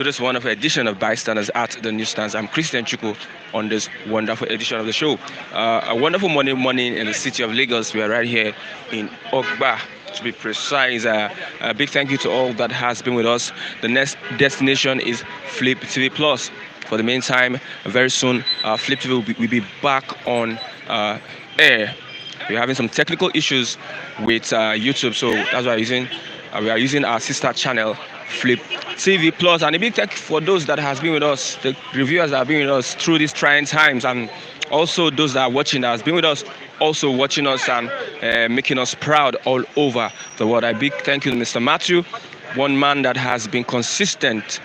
To this wonderful edition of Bystanders at the Newsstands. I'm Christian Chuku on this wonderful edition of the show. A wonderful morning in the city of Lagos. We are right here in Ogba, to be precise. A big thank you to all that has been with us. The next destination is Flip TV Plus. For the meantime, very soon, Flip TV will be back on air. We're having some technical issues with YouTube, so that's why we are using our sister channel, Flip TV Plus. And a big thank for those that has been with us, the reviewers that have been with us through these trying times, and also those that are watching that has been with us, also watching us and making us proud all over the world. A big thank you to Mr. Matthew, one man that has been consistent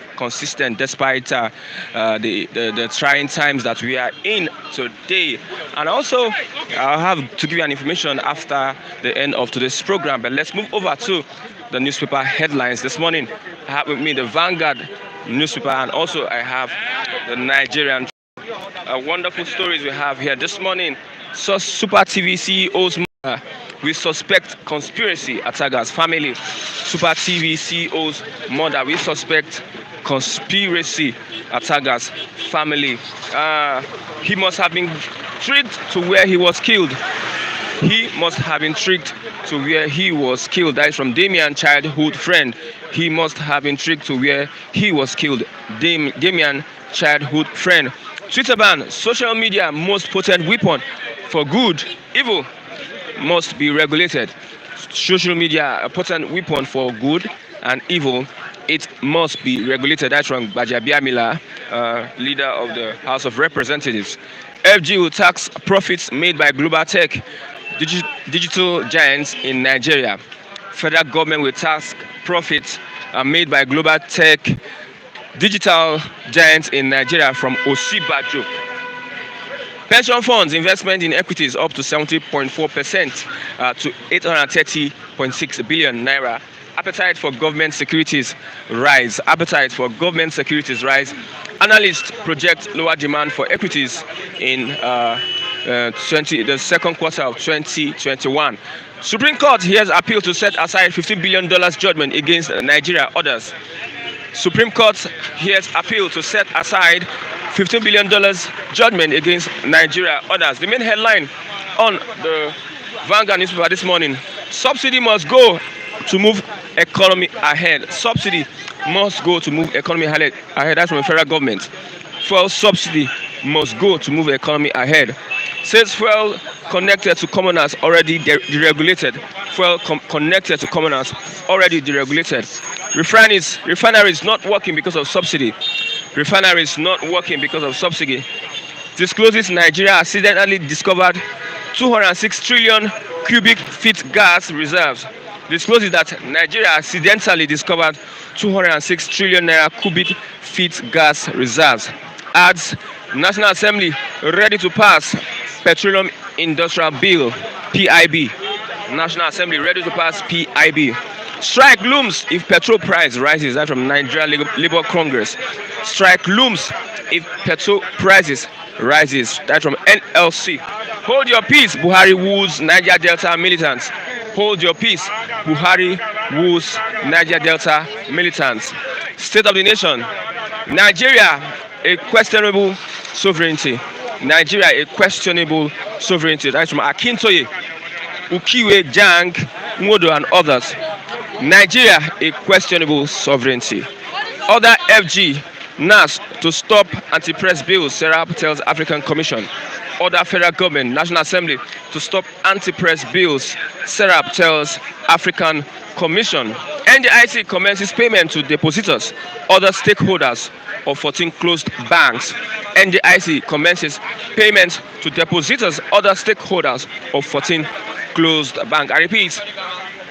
despite the trying times that we are in today. And also, I'll have to give you an information after the end of today's program. But let's move over to the newspaper headlines this morning. I have with me the Vanguard newspaper, and also I have the Nigerian. Wonderful stories we have here this morning. So Super TV CEO's mother, we suspect conspiracy at Saga's family. Super TV CEO's mother, we suspect conspiracy at Saga's family. He must have been tricked to where he was killed. He must have been tricked to where he was killed. That is from Damian, childhood friend. He must have been tricked to where he was killed. Damian, childhood friend. Twitter ban, social media most potent weapon for good. Evil must be regulated. Social media a potent weapon for good and evil. It must be regulated. That's from Bajabiamila, leader of the House of Representatives. FG will tax profits made by global tech digital giants in Nigeria. Federal government will tax profits made by global tech digital giants in Nigeria from Osibajo. Pension funds investment in equities up to 70.4% to 830.6 billion naira. Appetite for government securities rise. Appetite for government securities rise. Analysts project lower demand for equities in the second quarter of 2021. Supreme Court hears appeal to set aside $15 billion judgment against Nigeria orders. Supreme Court hears appeal to set aside $15 billion judgment against Nigeria orders. The main headline on the Vanguard newspaper this morning: subsidy must go to move economy ahead. Subsidy must go to move economy ahead. That's from the federal government. Fuel subsidy must go to move economy ahead. Says fuel connected to commoners already deregulated. Fuel connected to commoners already deregulated. Refineries not working because of subsidy. Refineries not working because of subsidy. Discloses Nigeria accidentally discovered 206 trillion cubic feet gas reserves. Discloses that Nigeria accidentally discovered 206 trillion naira cubic feet gas reserves. Adds National Assembly ready to pass Petroleum Industrial Bill (PIB). National Assembly ready to pass PIB. Strike looms if petrol price rises. That's from Nigeria Labour Congress. Strike looms if petrol prices rises. That's from NLC. Hold your peace, Buhari woos Niger Delta militants. Hold your peace, Buhari woos Niger Delta militants. State of the nation: Nigeria, a questionable sovereignty. Nigeria, a questionable sovereignty. That's from Akintoye, Ukiwe, Jang, Modo, and others. Nigeria, a questionable sovereignty. Other FG, NAS to stop anti-press bills, Serap tells African Commission. Other federal government, National Assembly to stop anti-press bills, Serap tells African Commission. NDIC commences payment to depositors, other stakeholders of 14 closed banks. NDIC commences payment to depositors, other stakeholders of 14 closed banks. I repeat,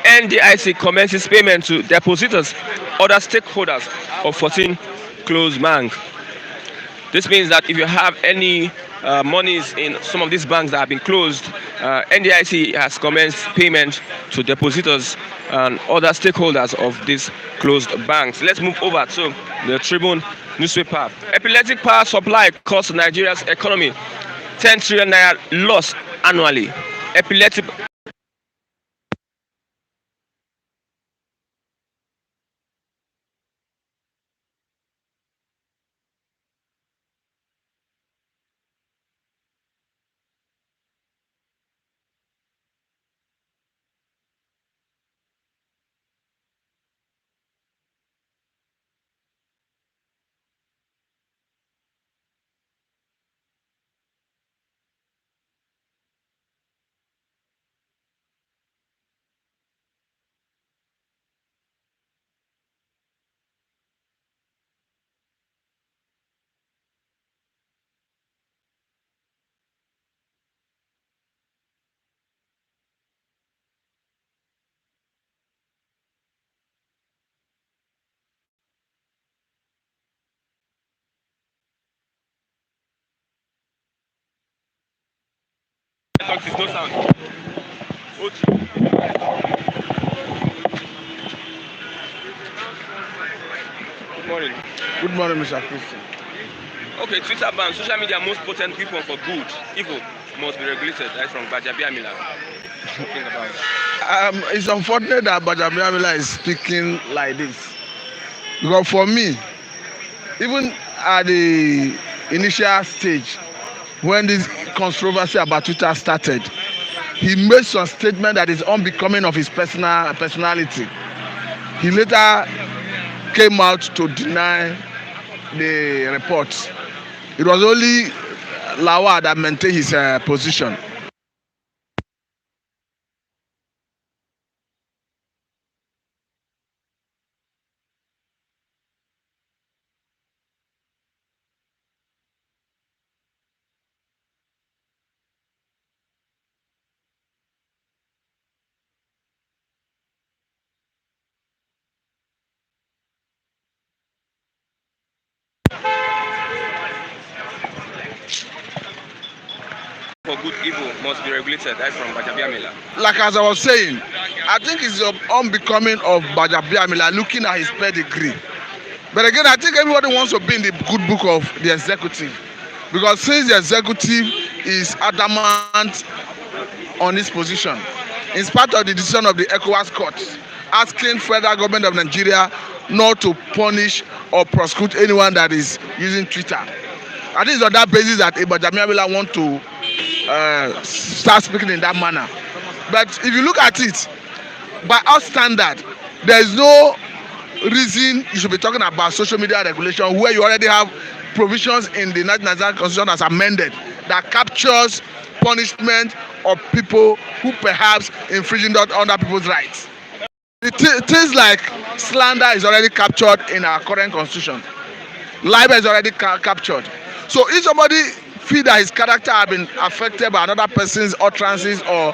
NDIC commences payment to depositors, other stakeholders of 14 closed banks. This means that if you have any monies in some of these banks that have been closed, NDIC has commenced payment to depositors and other stakeholders of these closed banks. Let's move over to the Tribune newspaper. Epileptic power supply costs Nigeria's economy 10 trillion naira loss annually. Epileptic No sound. Good morning. Good morning, Mr. Christian. Okay, Twitter ban social media most potent weapon for good. Evil must be regulated. That's from Bajabiamila. Think about that. It's unfortunate that Bajamila is speaking like this. Because for me, even at the initial stage, when this controversy about Twitter started, he made some statement that is unbecoming of his personality. He later came out to deny the reports. It was only Lawa that maintained his position. For good, evil must be regulated. That's from Bajabiamila. Like as I was saying, I think it's unbecoming of Bajabiamila looking at his pedigree. But again, I think everybody wants to be in the good book of the executive. Because since the executive is adamant on his position, in spite of the decision of the ECOWAS court, asking federal government of Nigeria not to punish or prosecute anyone that is using Twitter. I think it's on that basis that Bajabiamila want to start speaking in that manner. But if you look at it, by our standard, there is no reason you should be talking about social media regulation where you already have provisions in the Nigerian Constitution as amended that captures punishment of people who perhaps infringing other people's rights. Things like slander is already captured in our current constitution. Libel is already captured. So if somebody feel that his character has been affected by another person's utterances or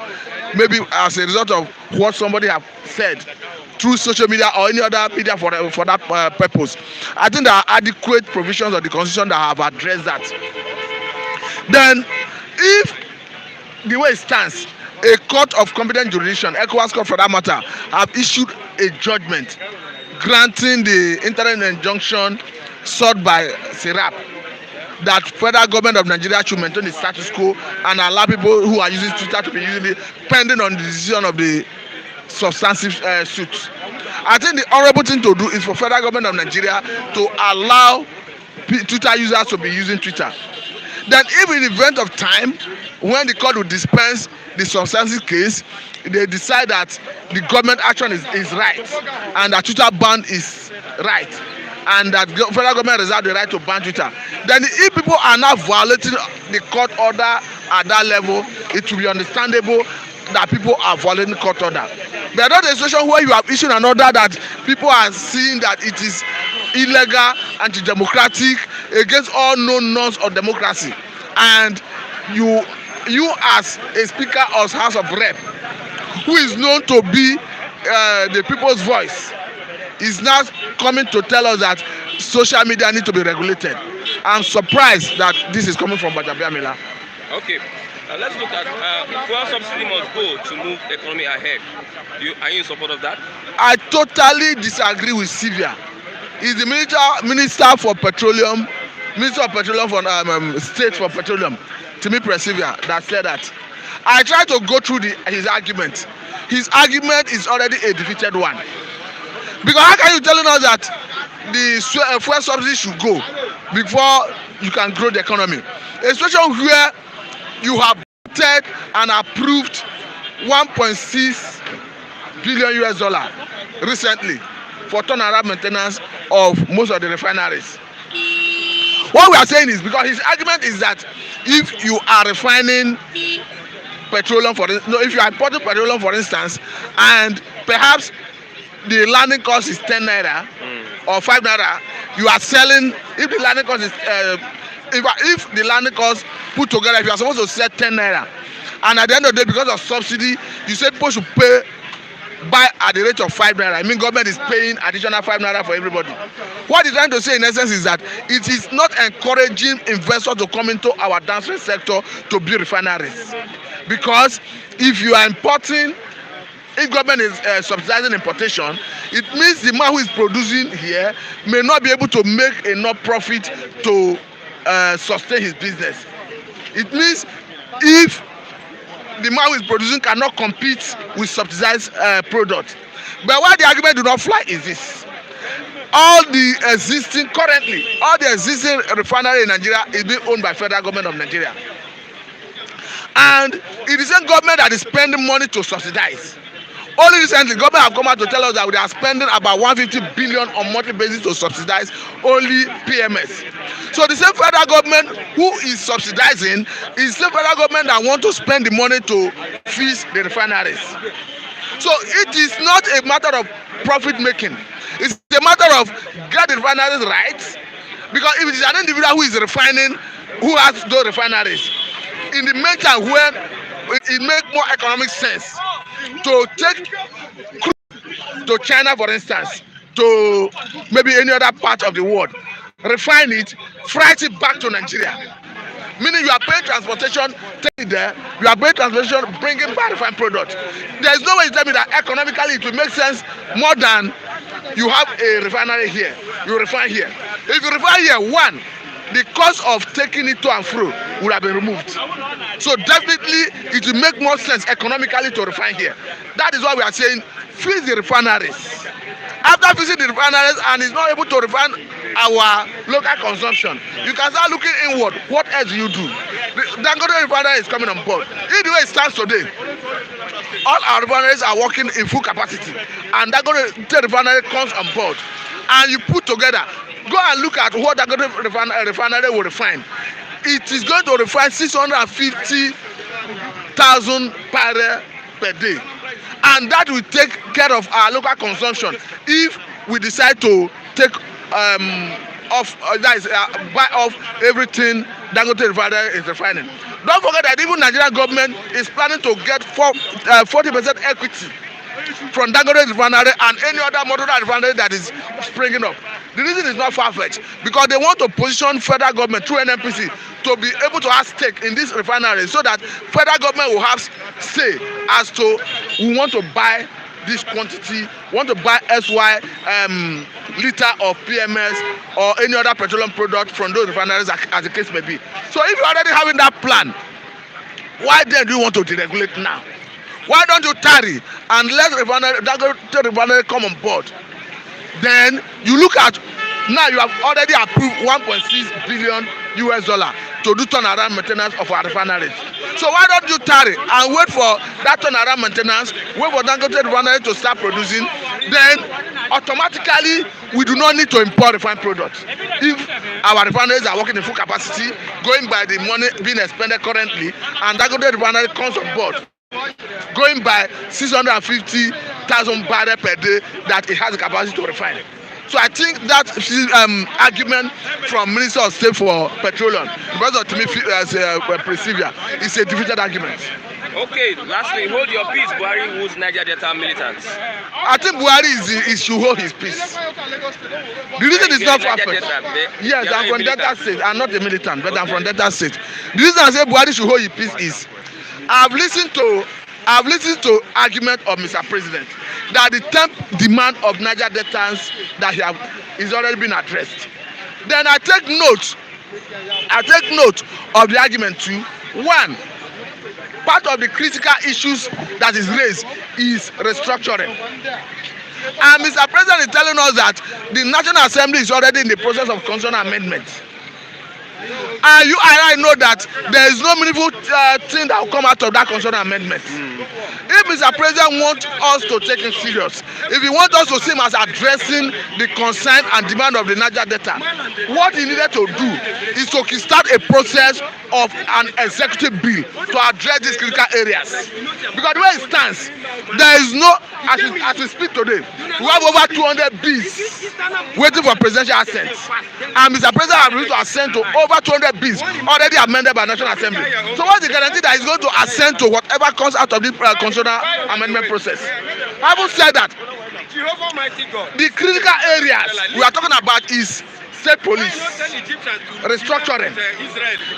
maybe as a result of what somebody have said through social media or any other media for that purpose, I think there are adequate provisions of the constitution that have addressed that. Then if the way it stands, a court of competent jurisdiction, ECOWAS court for that matter, have issued a judgment granting the interim injunction sought by SIRAP that federal government of Nigeria should maintain the status quo and allow people who are using Twitter to be using it pending on the decision of the substantive suits. I think the honorable thing to do is for federal government of Nigeria to allow Twitter users to be using Twitter. Then if in the event of time when the court will dispense the substantive case, they decide that the government action is right and that Twitter ban is right and that federal government reserve the right to ban Twitter, then if people are now violating the court order at that level, it will be understandable that people are violating court order. But not a situation where you have issued an order that people are seeing that it is illegal, anti-democratic, against all known norms of democracy, and you as a speaker of House of Rep, who is known to be the people's voice, is now coming to tell us that social media need to be regulated. I'm surprised that this is coming from Bajabiamila. Okay, let's look at fuel subsidy must go to move the economy ahead. Are you in support of that? I totally disagree with Sylvia. He's the minister for petroleum, minister of petroleum for state for petroleum, Timi Presidency, that said that. I tried to go through his argument. His argument is already a defeated one. Because how can you telling us that the fuel subsidy should go before you can grow the economy? A situation where you have voted and approved 1.6 billion US dollar recently for turnaround maintenance of most of the refineries. What we are saying is, because his argument is that if you are refining petroleum if you are importing petroleum for instance, and perhaps the landing cost is 10 naira or 5 naira, you are selling, if the landing cost is if the landing cost put together, if you are supposed to sell 10 naira, and at the end of the day because of subsidy you say people should pay buy at the rate of 5 naira. I mean, government is paying additional 5 naira for everybody. What he's trying to say in essence is that it is not encouraging investors to come into our downstream sector to build refineries, because if you are importing, if government is subsidizing importation, it means the man who is producing here may not be able to make enough profit to sustain his business. It means if the man who is producing cannot compete with subsidized products. But why the argument do not fly is this: all the existing refinery in Nigeria is being owned by federal government of Nigeria, and it is the government that is spending money to subsidize. Only recently, government have come out to tell us that they are spending about 150 billion on monthly basis to subsidize only PMS. So the same federal government who is subsidizing is the federal government that want to spend the money to fix the refineries. So it is not a matter of profit making. It's a matter of get the refineries right. Because if it is an individual who is refining, who has those refineries, in the meantime, when it makes more economic sense to take crude to China, for instance, to maybe any other part of the world, refine it, fry it back to Nigeria. Meaning you are paying transportation, take it there, you are paying transportation, bringing back refined product. There is no way to tell me that economically it will make sense more than you have a refinery here, you refine here. If you refine here, one, the cost of taking it to and fro would have been removed. So definitely it will make more sense economically to refine here. That is why we are saying freeze the refineries. After freezing the refineries and it's not able to refine our local consumption, you can start looking inward. What else do you do? The Dangote refinery is coming on board. In the way it stands today, all our refineries are working in full capacity, and Dangote refinery comes on board, and you put together. Go and look at what Dangote refinery will refine. It is going to refine 650,000 barrels per day, and that will take care of our local consumption if we decide to take buy off everything Dangote refinery is refining. Don't forget that even Nigerian government is planning to get 40% equity from Dangote refinery and any other modern refinery that is springing up. The reason is not far-fetched, because they want to position federal government through NNPC to be able to have stake in this refinery, so that federal government will have say as to we want to buy this quantity, want to buy SY liter of PMS or any other petroleum product from those refineries, as the case may be. So if you're already having that plan, why then do you want to deregulate now? Why don't you tarry and let refinery come on board? Then you look at, now you have already approved $1.6 billion to do turnaround maintenance of our refineries. So why don't you tarry and wait for that turnaround maintenance, wait for Dangote refinery to start producing, then automatically we do not need to import refined products. If our refineries are working in full capacity, going by the money being expended currently, and Dangote refinery comes on board, going by 650,000 barrels per day that it has the capacity to refine. So I think that argument from Minister of State for Petroleum, because of Timi Presidency, is a defeated argument. Okay, lastly, hold your peace, Buhari, who's Niger Delta militants. I think Buhari should hold his peace. The reason is not far-fetched. Yes, I'm from Delta State. I'm not a militant, but I'm from Delta State. The reason I say Buhari should hold his peace is I've listened to argument of Mr. President that the 10th demand of Niger Deltans that is already been addressed. Then I take note of the argument too. One, part of the critical issues that is raised is restructuring. And Mr. President is telling us that the National Assembly is already in the process of constitutional amendments. And you and I know that there is no meaningful thing that will come out of that constitutional amendment. If Mr. President wants us to take it serious, if he wants us to see him as addressing the concern and demand of the Niger Delta, what he needed to do is to start a process of an executive bill to address these critical areas. Because the way it stands, there is no, as we speak today, we have over 200 bills waiting for presidential assent. And Mr. President has agreed to assent to over 200 bills already amended by National Assembly. So what's the guarantee that he's going to assent to whatever comes out of this constitutional amendment process? Having said that, Jehovah Almighty God. the critical areas we are talking about is state police restructuring.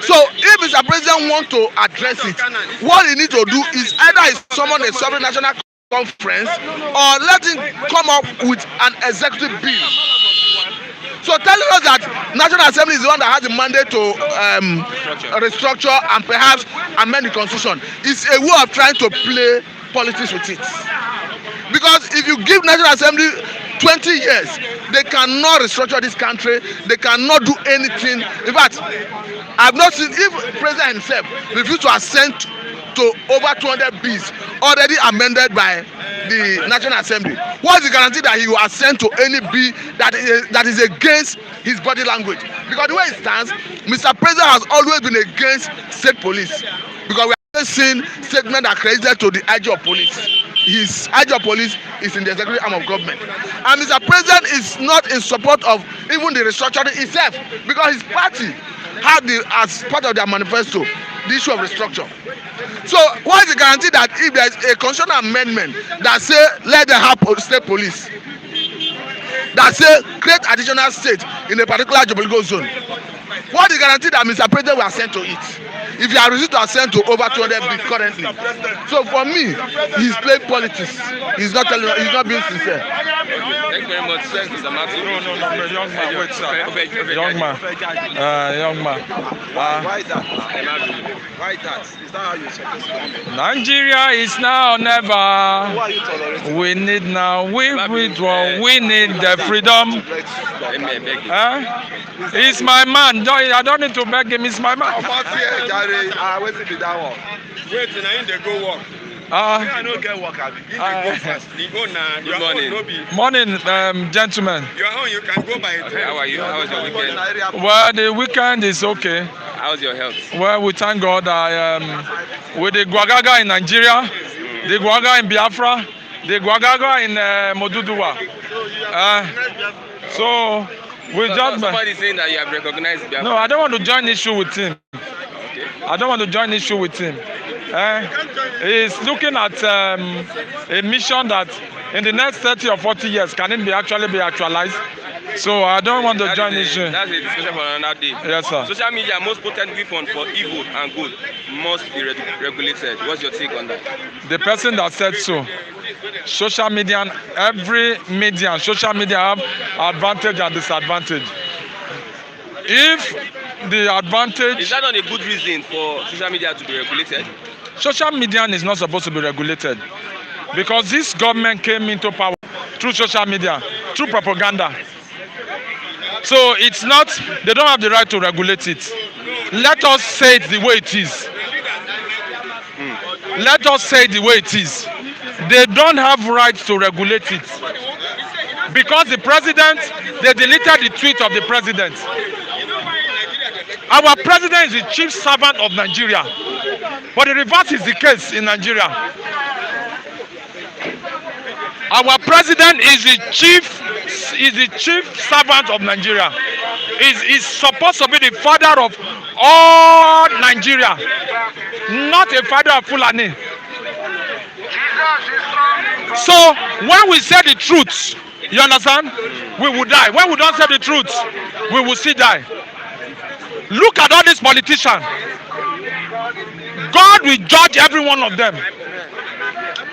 So if Mr. President want to address it, what he need to do is either summon a sovereign national conference or let him come up with an executive bill. So telling us that National Assembly is the one that has the mandate to restructure and perhaps amend the constitution is a way of trying to play politics with it. Because if you give National Assembly 20 years, they cannot restructure this country. They cannot do anything. In fact, I've not seen if President himself refused to assent to over 200 bills already amended by the National Assembly. What is the guarantee that he will assent to any bill that is against his body language? Because the way it stands, Mr. President has always been against state police. Because we have seen statements accredited to the IG of police. His IG of police is in the executive arm of government. And Mr. President is not in support of even the restructuring itself, because his party had as part of their manifesto the issue of restructure. So what is the guarantee that if there is a constitutional amendment that say let them have state police, that say create additional state in a particular geopolitical zone, what is the guarantee that Mr. President will assent to it if you are refused to assent to over 200 bills currently? So for me, he's playing politics. He's not being sincere. Thank you very much, Mr. Martin. No, young man, wait, sir. Young man. Why is that? Why that? Is that how you check this? Nigeria is now or never. Who are you tolerating? We need now. We withdraw. We need the freedom. He's my man. I don't need to beg him. He's my man. Wait till that one. Wait till I they go work. I don't get work. Good morning. Morning, gentlemen. Your own, you can go by. How are you? How was your weekend? Well, the weekend is okay. How's your health? Well, we thank God. With the Gwagaga in Nigeria, the Gwaga in Biafra, the Gwagaga in Moduduwa. So we just. Somebody saying that you have recognized Biafra. No, I don't want to join issue with him. Okay. I don't want to join issue with him. He's looking at a mission that in the next 30 or 40 years can it actually be actualized. So I don't want to join issue. That's a discussion for another day. Yes, sir. Social media, most potent weapon for evil and good, must be regulated. What's your take on that? The person that said so. Social media, and every media, social media have advantage and disadvantage. If the advantage... Is that not a good reason for social media to be regulated? Social media is not supposed to be regulated because this government came into power through social media, through propaganda. So it's not, they don't have the right to regulate it. Let us say it the way it is. Let us say it the way it is. They don't have right to regulate it. Because the president, they deleted the tweet of the president. Our president is the chief servant of Nigeria. But the reverse is the case in Nigeria. Our president is the chief servant of Nigeria. Is supposed to be the father of all Nigeria, not a father of Fulani. So when we say the truth, you understand, we will die. When we don't say the truth, we will still die. Look at all these politicians. God will judge every one of them.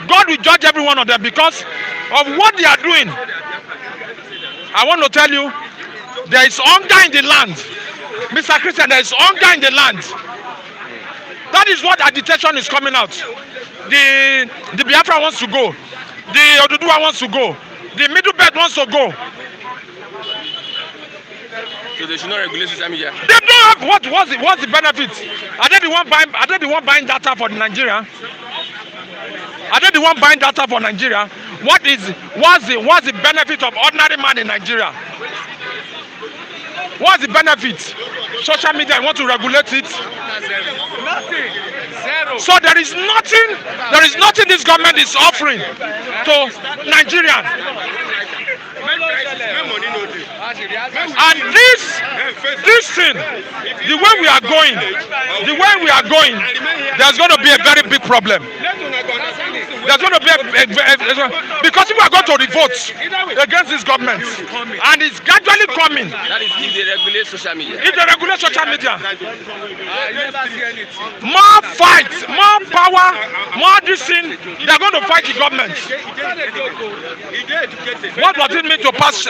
God will judge every one of them because of what they are doing. I want to tell you, there is hunger in the land. Mr. Christian, there is hunger in the land. That is what agitation is coming out. The Biafra wants to go. The Oduduwa wants to go. The Middle Belt wants to go. So they should not regulate social media. They don't have what's the benefit? Are they the one buying data for Nigeria? Are they the one buying data for Nigeria? What's the benefit of ordinary man in Nigeria? What's the benefit? Social media, you want to regulate it? Nothing. Zero. So there is nothing this government is offering to Nigerians. And this thing, the way we are going, there's going to be a very big problem. there's going to be because people are going to revolt against this government, and it's gradually coming. That is if they regulate social media. If they regulate social media, more fights, more power, more this thing, they're going to fight the government. What does it mean to pass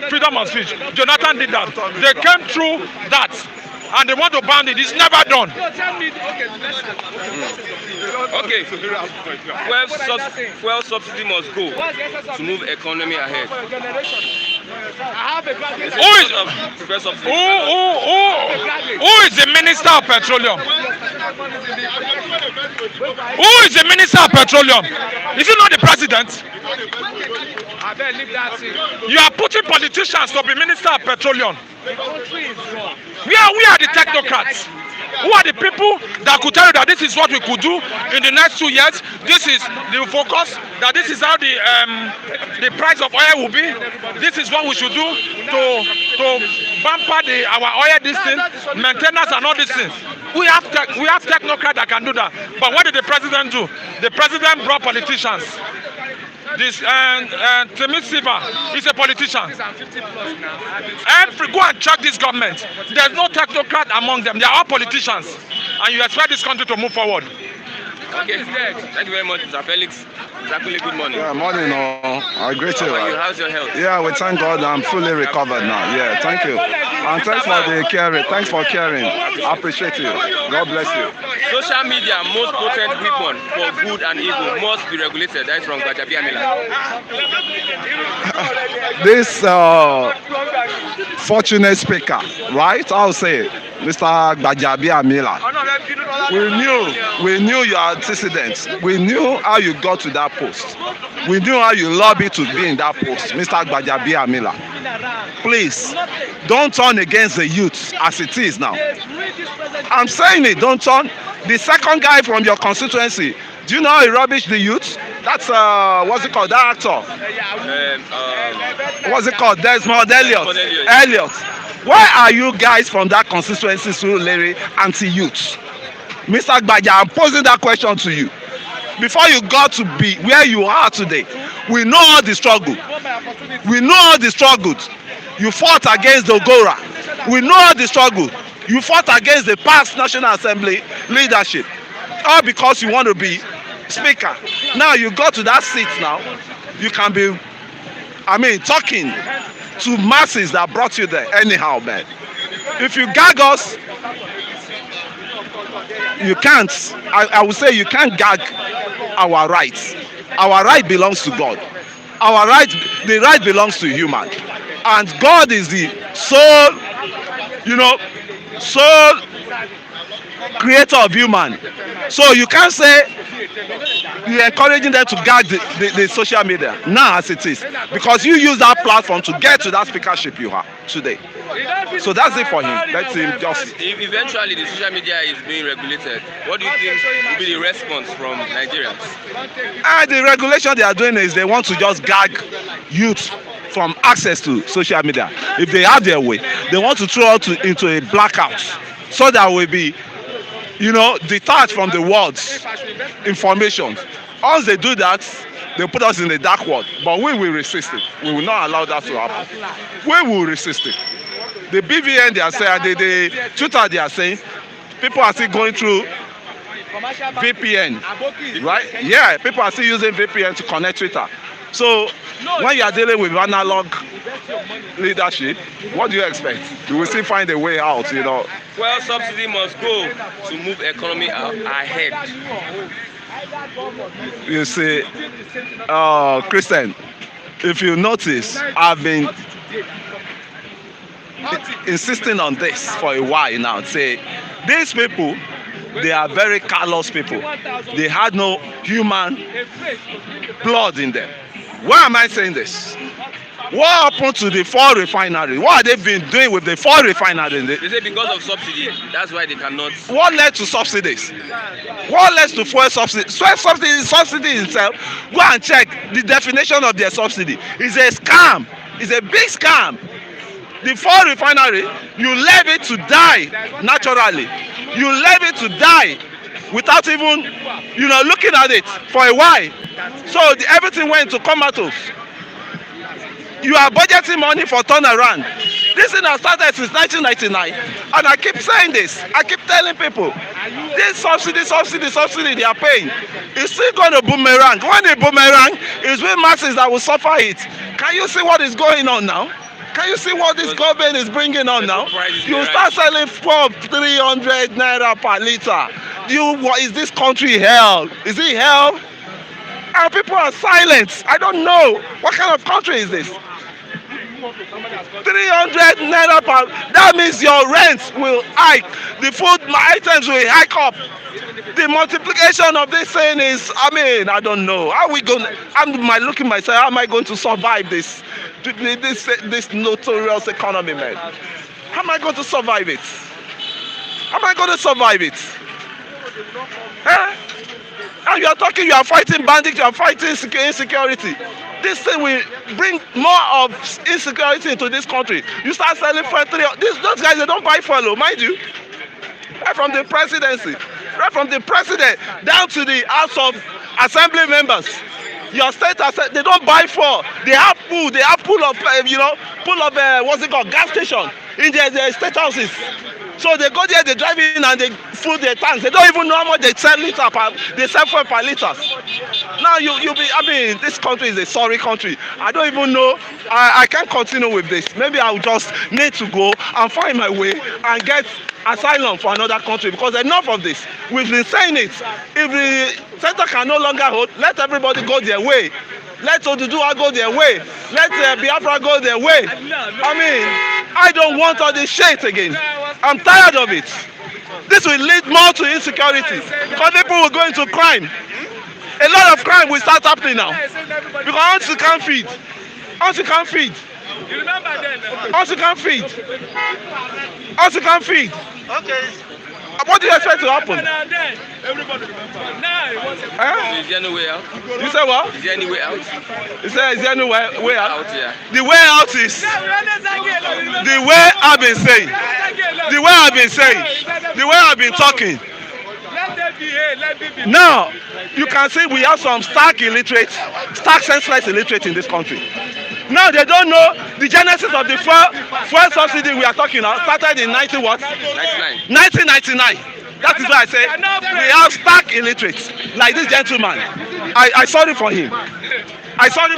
freedom of speech? Jonathan did that. They came through that, and they want to ban it. It's never done. Okay. Fuel subsidy must go to move economy ahead. Who is the minister of petroleum? Who is the minister of petroleum? Is it not the president? You are putting politicians to be minister of petroleum. We are the technocrats. Who are the people that could tell you that this is what we could do in the next 2 years? This is the focus. That this is how the price of oil will be. This is what we should do to bumper our oil this thing, maintenance and all these things. We have technocrats that can do that. But what did the president do? The president brought politicians. This Temis Silva is a politician. Go and check this government. There's no technocrat among them. They are all politicians. And you expect this country to move forward. Okay. Thank you very much, Mr. Felix. Exactly. Good morning. Yeah, morning. I greet you. How's your health? Yeah, we thank God I'm fully recovered now. Yeah, thank you. And thanks for the caring. Thanks for caring. I appreciate you. God bless you. Social media, most potent weapon for good and evil, must be regulated. That is from Buhari'S. This fortunate speaker, right? I'll say, Mr. Buhari'S. We knew your antecedents. We knew how you got to that post. We knew how you lobbied to be in that post, Mr. Buhari'S. Please, don't turn against the youth as it is now. I'm saying it, don't turn. The second guy from your constituency, do you know how he rubbished the youth? That's what's it called? That actor. What's it called? Desmond Elliot. Why are you guys from that constituency so Larry anti-youth? Mr. Gbaja, I'm posing that question to you. Before you got to be where you are today, we know all the struggle. We know all the struggles. You fought against the Ogora. We know all the struggle. You fought against the past National Assembly leadership. All because you want to be speaker. Now you got to that seat now. You can be, talking to masses that brought you there. Anyhow, man. If you gag us, you can't. I would say you can't gag our rights. Our right belongs to God. The right belongs to human. And God is the sole creator of human. So you can't say you're encouraging them to gag the social media now as it is, because you use that platform to get to that speakership you have today. So that's it for him. Let him just. If eventually the social media is being regulated, what do you think will be the response from Nigerians? The regulation they are doing is they want to just gag youth from access to social media. If they have their way, they want to throw us into a blackout, so that will be, detached from the world's information. Once they do that, they put us in the dark world. But we will resist it. We will not allow that to happen. We will resist it. The BVN they are saying, the Twitter they are saying, people are still going through VPN, right? Yeah, people are still using VPN to connect Twitter. So when you are dealing with analog leadership, what do you expect? You will still find a way out, Well, subsidy must go to move economy ahead. You see, Christian, if you notice, I've been insisting on this for a while now. Say, these people, they are very callous people. They had no human blood in them. Why am I saying this? What happened to the 4 refineries? What have they been doing with the 4 refineries? They say because of subsidy, that's why they cannot. What led to subsidies? What led to fuel subsidy? Subsidy itself, go and check the definition of their subsidy. It's a scam. It's a big scam. The 4 refinery, you leave it to die naturally. You leave it to die without even, looking at it for a while. So everything went to comatose. You are budgeting money for turnaround. This thing has started since 1999, and I keep saying this. I keep telling people, this subsidy they are paying is still going to boomerang. When the boomerang is with masses that will suffer it. Can you see what is going on now? Can you see what this government is bringing on now? You start selling 300 naira per liter. Is this country hell? Is it hell? And people are silent. I don't know. What kind of country is this? 300 naira per. That means your rent will hike. The food items will hike up. The multiplication of this thing is, I don't know. How are we going? I'm looking myself. How am I going to survive this notorious economy, man? How am I going to survive it? How am I going to survive it? And you are talking, you are fighting bandits, you are fighting insecurity. This thing will bring more of insecurity into this country. You start selling for those guys, they don't buy follow, mind you. Right from the presidency, right from the president down to the House of Assembly members. Your state, they don't buy for. They have food, they have pool of gas station in their state houses. So they go there, they drive in and they fill their tanks. They don't even know how much they sell they sell for per liters. Now this country is a sorry country. I don't even know. I can't continue with this. Maybe I'll just need to go and find my way and get asylum for another country, because enough of this. We've been saying it. If the center can no longer hold, let everybody go their way. Let Oduduwa go their way. Let Biafra go their way. I don't want all this shit again. I'm tired of it. This will lead more to insecurity, because people will go into crime. A lot of crime will start happening now. Because once you can't feed, Okay. What do you expect to happen? Is there no way out? You say what? Is there any way out? You say, is there any way out? Yeah. The way out is the way I've been saying. The way I've been talking. Now, you can see we have some stark senseless illiterate in this country. Now they don't know the genesis of the fuel subsidy we are talking about started in 1999. That is why I say we have stark illiterates like this gentleman. I sorry for him. I sorry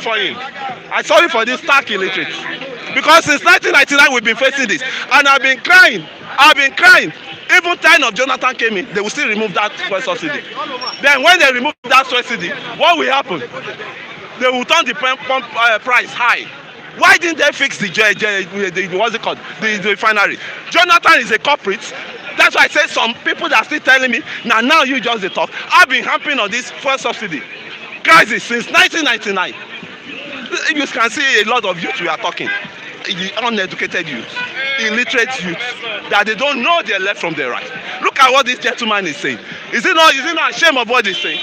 for this stark illiterate. Because since 1999 we've been facing this, and I've been crying. Even time of Jonathan came in, they will still remove that fuel subsidy. Then when they remove that subsidy, what will happen? They will turn the price high. Why didn't they fix the refinery? Jonathan is a culprit. That's why I say some people that are still telling me, now you just the talk. I've been hampering on this fuel subsidy crisis since 1999. You can see a lot of youth we are talking. Uneducated youth, illiterate youth, that they don't know their left from their right. Look at what this gentleman is saying. Is he not ashamed of what he's saying?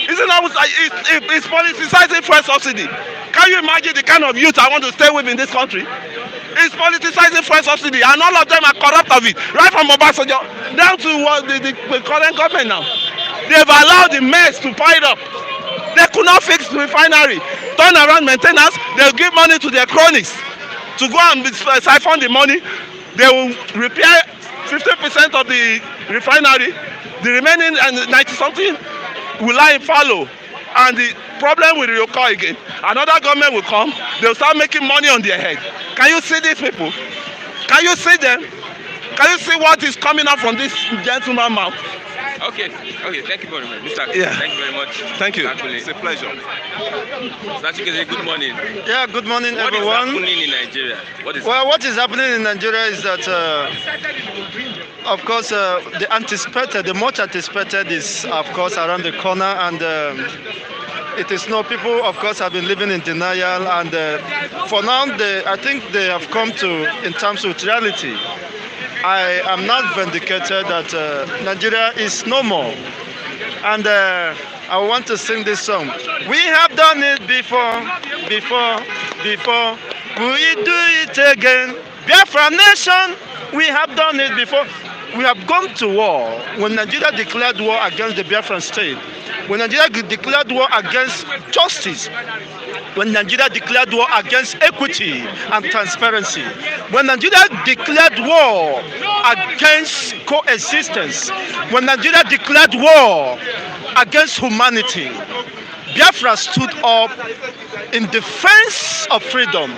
Is it not? It's politicizing fuel subsidy. Can you imagine the kind of youth I want to stay with in this country? It's politicizing fuel subsidy, and all of them are corrupt of it. Right from Obasanjo down to the current government now. They've allowed the mess to pile up. They could not fix the refinery. Turn around maintenance, they'll give money to their cronies to go and siphon the money. They will repair 50% of the refinery. The remaining 90-something will lie in fallow, and the problem will reoccur again. Another government will come, they'll start making money on their head. Can you see these people? Can you see them? Can you see what is coming out from this gentleman's mouth? Okay, thank you very much, Mr. Yeah. Thank you very much. Thank you. Actually, It's a pleasure. Good morning. Yeah, good morning, What is everyone. happening in Nigeria? What is Happening in Nigeria is that, of course, the much anticipated is, of course, around the corner, and it is no people, of course, have been living in denial, and for now, I think they have come to, in terms of reality. I am not vindicated that Nigeria is no more, and I want to sing this song. We have done it before. We do it again. Biafra nation, we have done it before. we have gone to war. When Nigeria declared war against the Biafran state, when Nigeria declared war against justice, when Nigeria declared war against equity and transparency, when Nigeria declared war against coexistence, when Nigeria declared war against humanity, Biafra stood up in defense of freedom,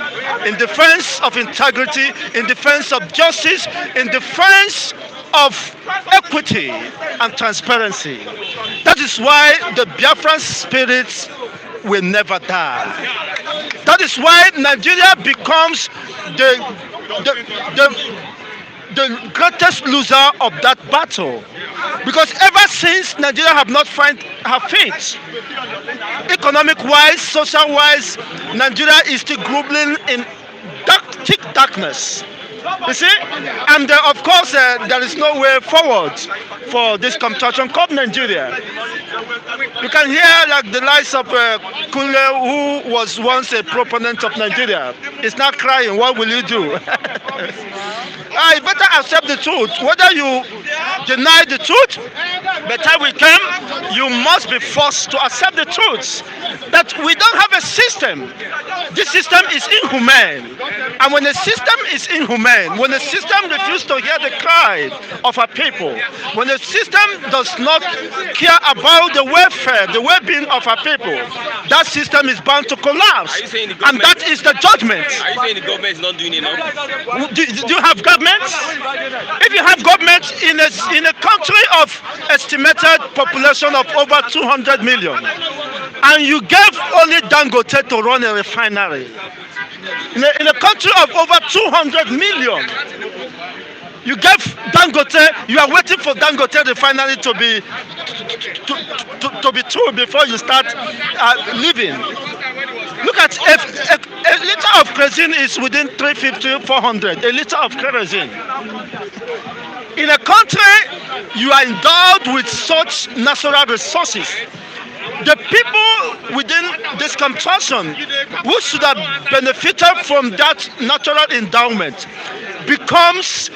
in defense of integrity, in defense of justice, in defense of equity and transparency. That is why the Biafran spirit will never die. That is why Nigeria becomes the greatest loser of that battle. Because ever since Nigeria have not found her feet, economic-wise, social-wise, Nigeria is still groveling in thick darkness. You see, and of course there is no way forward for this contraction called Nigeria. You can hear like the likes of Kunle, who was once a proponent of Nigeria, is now crying. What will you do? You better accept the truth. Whether you deny the truth, better we come, you must be forced to accept the truth. That we don't have a system. This system is inhumane. And when a system is inhumane, when a system refuses to hear the cry of our people, when a system does not care about the welfare, the well-being of our people, that system is bound to collapse. And that is the judgment. Are you saying the government is not doing enough? Do you have government? If you have government in a country of estimated population of over 200 million, and you gave only Dangote to run a refinery, in a country of over 200 million, you gave Dangote, you are waiting for Dangote refinery to be true before you start living. Look at a liter of kerosene is within 350, 400. A liter of kerosene. In a country you are endowed with such natural resources, the people within this contraction who should have benefited from that natural endowment becomes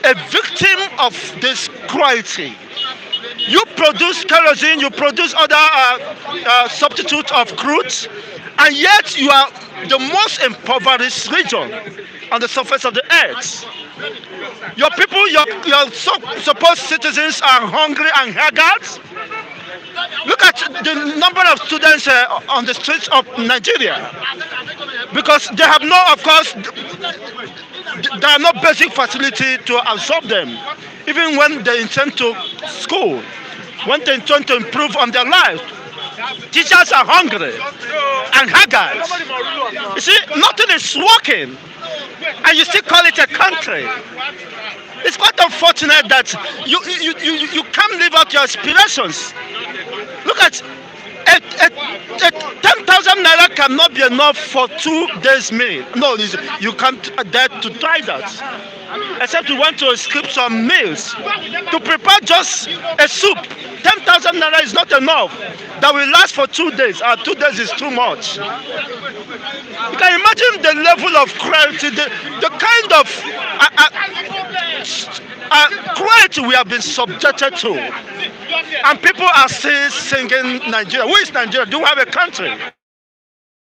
a victim of this cruelty. You produce kerosene, you produce other substitutes of crude, and yet you are the most impoverished region on the surface of the earth. Your people, your supposed citizens are hungry and haggard. Look at the number of students on the streets of Nigeria, because they have no, of course, there are no basic facility to absorb them, even when they intend to school, when they intend to improve on their lives. Teachers are hungry and haggard. You see, nothing is working, and you still call it a country. It's quite unfortunate that you can't live out your aspirations. Look at 10,000 naira cannot be enough for 2 days' meal. No, you can't dare to try that. Except you want to skip some meals. To prepare just a soup, 10,000 naira is not enough. That will last for 2 days. 2 days is too much. You can imagine the level of cruelty, the kind of cruelty we have been subjected to. And people are still singing Nigeria. Who is Nigeria? Do we have a country?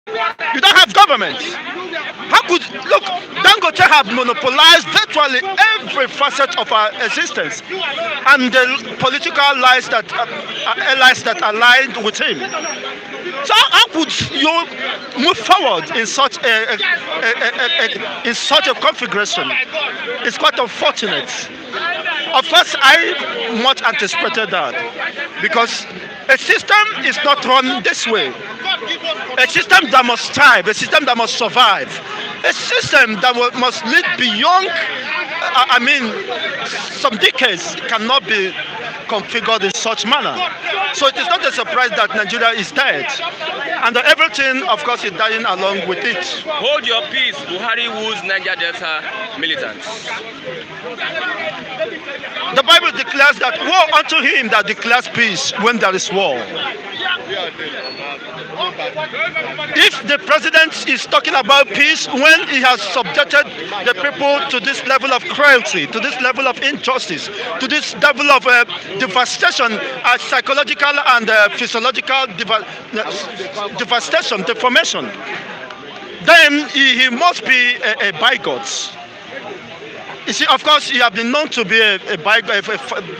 You don't have government. How could, look, Dangote have monopolized virtually every facet of our existence, and the political allies that aligned with him. So how could you move forward in such a configuration? It's quite unfortunate. Of course, I much anticipated that, because a system is not run this way. A system that must thrive, a system that must survive, a system that must lead beyond, some decades cannot be configured in such manner. So it is not a surprise that Nigeria is dead, and everything, of course, is dying along with it. Hold your peace, Buhari woos Niger Delta militants. The Bible declares that woe unto him that declares peace when there is war. If the president is talking about peace when he has subjected the people to this level of cruelty, to this level of injustice, to this level of devastation, psychological and physiological devastation, deformation, then he must be a bigot. You see, of course, he has been known to be a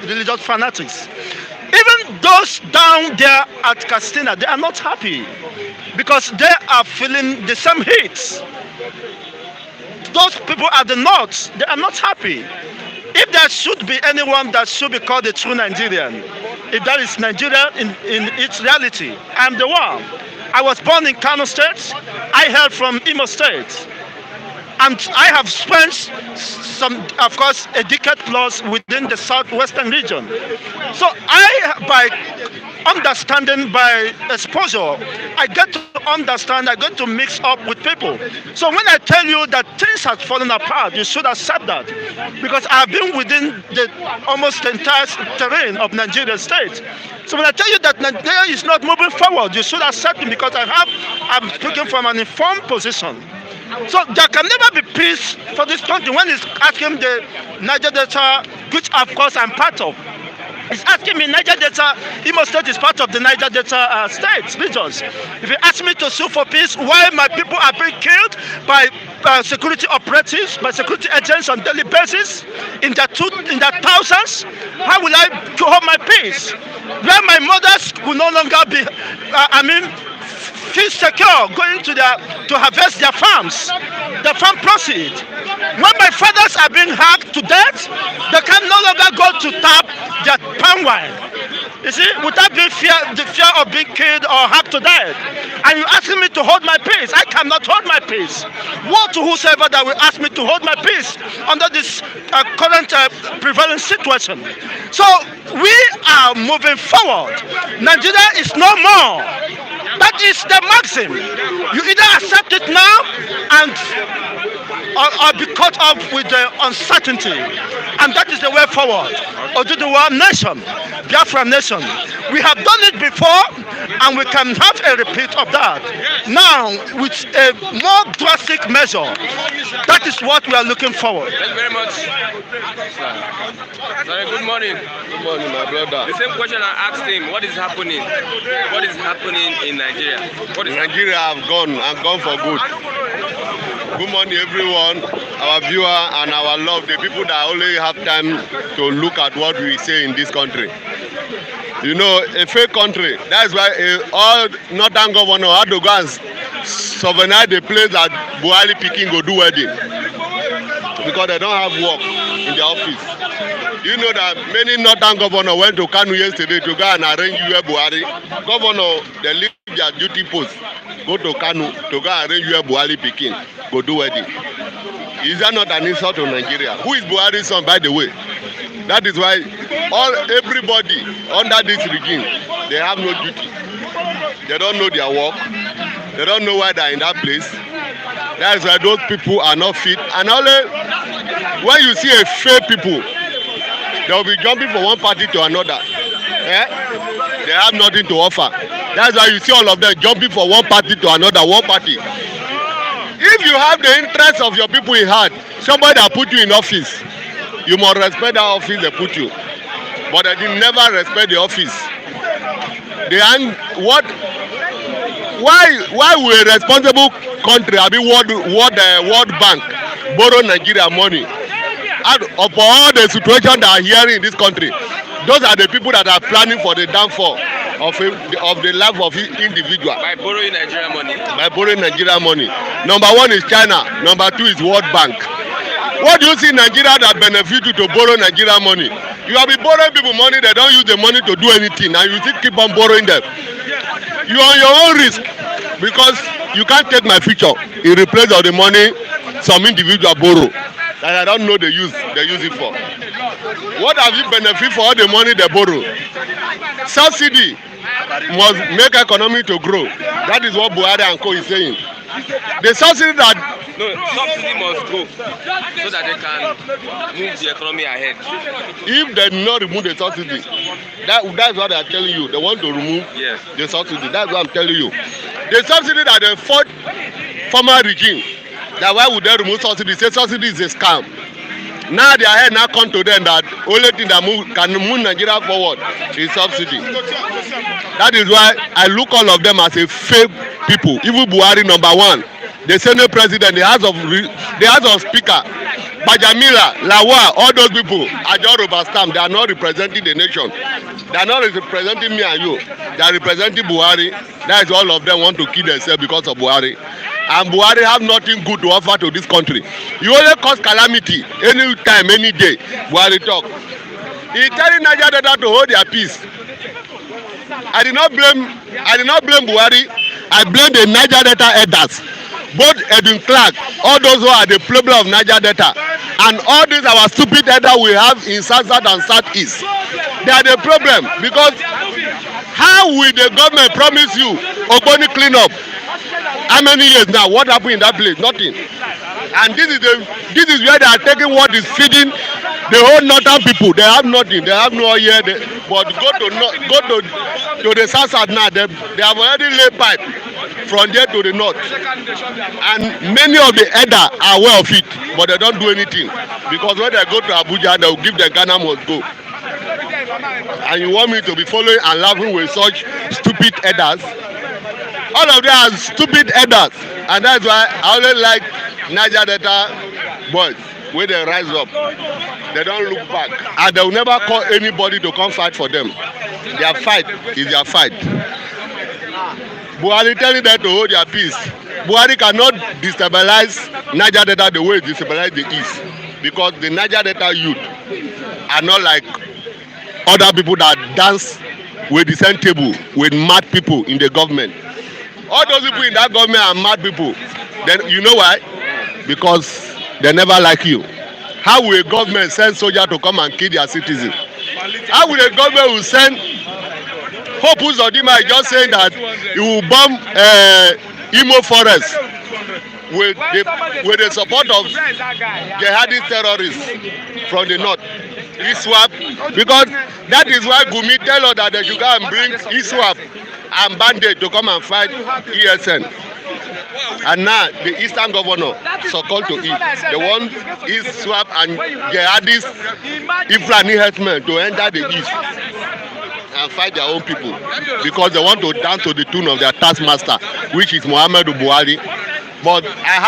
religious fanatic. Even those down there at Castina, they are not happy because they are feeling the same heat. Those people at the north, they are not happy. If there should be anyone that should be called a true Nigerian, if that is Nigeria in its reality, I am the one. I was born in Kano State. I hail from Imo State. And I have spent some, of course, a decade plus within the southwestern region. So by understanding, by exposure, I get to understand, I get to mix up with people. So when I tell you that things have fallen apart, you should accept that. Because I've been within the almost entire terrain of Nigerian state. So when I tell you that Nigeria is not moving forward, you should accept it because I'm speaking from an informed position. So there can never be peace for this country when it's asking the Niger Delta, which of course I'm part of. It's asking me Niger Delta, Imo State is part of the Niger Delta states, regions. If you ask me to sue for peace, why my people are being killed by security operatives, by security agents on daily basis, in their thousands, how will I hold my peace? Where my mothers will no longer be, feel secure going to harvest their farms, the farm proceed. When my fathers are being hacked to death, they can no longer go to tap their palm wine. You see, without the fear of being killed or hacked to death. And you asking me to hold my peace. I cannot hold my peace. Woe to whosoever that will ask me to hold my peace under this current prevailing situation. So we are moving forward. Nigeria is no more. That is the maxim. You either accept it now and or be caught up with the uncertainty. And that is the way forward. Oduduwa nation, Biafra nation. We have done it before and we can have a repeat of that. Now with a more drastic measure. That is what we are looking forward. Thank you very much. Sorry, good morning. Good morning, my brother. The same question I asked him, what is happening? What is happening in Nigeria? Nigeria have gone and gone for good. Good morning, everyone, our viewer and our love, the people that only have time to look at what we say in this country. You know, a fake country. That's why all northern governor had to go and sovereignize the place that Buhari Pikin go do wedding. Because they don't have work in the office. You know that many northern governors went to Kano yesterday to go and arrange UA Buhari. Governor, they leave their duty post, go to Kano to go and arrange UA Buhari Pikin, go do wedding. Is that not an insult to Nigeria? Who is Buhari's son, by the way? That is why everybody under this regime, they have no duty. They don't know their work. They don't know why they're in that place. That is why those people are not fit. And only when you see a fair people, they will be jumping from one party to another. They have nothing to offer. That's why you see all of them jumping from one party to another, one party. If you have the interest of your people in heart, somebody that put you in office, you must respect that office they put you. But they did never respect the office. Why will a responsible country, I mean World Bank, borrow Nigeria money? And of all the situations that are here in this country, those are the people that are planning for the downfall of the life of individual. By borrowing Nigeria money? By borrowing Nigeria money. Number one is China. Number two is World Bank. What do you see in Nigeria that benefit you to borrow Nigeria money? You have been borrowing people money, they don't use the money to do anything, and you still keep on borrowing them. You are on your own risk because you can't take my future in replace of the money some individual borrow that I don't know they use it for. What have you benefit for all the money they borrow? Subsidy must make economy to grow. That is what Buhari and Co is saying. The subsidy that No, subsidy must go so that they can move the economy ahead. if they do not remove the subsidy, that's what they are telling you. They want to remove Yes. the subsidy. That's what I'm telling you. The subsidy that they fought former regime, that why would they remove subsidy? Say subsidy is a scam. Now their head now come to them that only thing that can move Nigeria forward is subsidy. That is why I look all of them as a fake people. Even Buhari #1, the Senate President, the House of Speaker, Bajamila, Lawal, all those people are just rubber stamp. They are not representing the nation. They are not representing me and you. They are representing Buhari. That is all of them want to kill themselves because of Buhari. And Buhari have nothing good to offer to this country. You only cause calamity any time, any day. Buhari talk. He telling Niger Delta to hold their peace. I did not blame Buhari. I blame the Niger Delta elders. Both Edwin Clark, all those who are the problem of Niger Delta, and all these our stupid elders we have in South and Southeast. They are the problem because how will the government promise you Ogboni clean up? How many years now? What happened in that place? Nothing. And this is where they are taking what is feeding the whole northern people. They have nothing. They have no oil. But go to the south now. They have already laid pipe from there to the north. And many of the elders are aware of it, but they don't do anything because when they go to Abuja, they will give the Ghana must go. And you want me to be following and laughing with such stupid elders? All of them are stupid elders, and that's why I only like Niger Delta boys when they rise up. They don't look back, and they will never call anybody to come fight for them. Their fight is their fight. Buhari telling them to hold their peace. Buhari cannot destabilize Niger Delta the way he destabilized the East, because the Niger Delta youth are not like other people that dance with the same table with mad people in the government. All those people in that government are mad people. Then you know why? Because they never like you. How will a government send soldiers to come and kill their citizens? How will a government will send Hope Uzodinma is just saying that he will bomb Imo Forest with the support of jihadist terrorists from the north. ISWAP, because that is why Gumi tell us that they should go and bring ISWAP and Bandit to come and fight ESN. And now the eastern governor succumbed to it. They want ISWAP and jihadist Ifrani herdsmen to enter the east and fight their own people because they want to dance to the tune of their taskmaster, which is Muhammadu Buhari. But I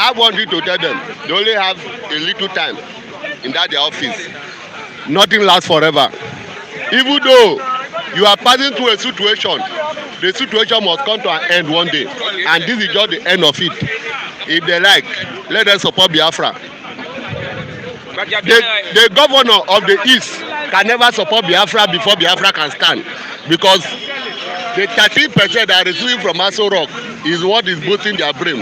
have one thing to tell them. They only have a little time in that their office. Nothing lasts forever. Even though you are passing through a situation, the situation must come to an end one day, and this is just the end of it. If they like, let them support Biafra. The governor of the East can never support Biafra before Biafra can stand, because the 13% they are receiving from Aso Rock is what is boosting their brain.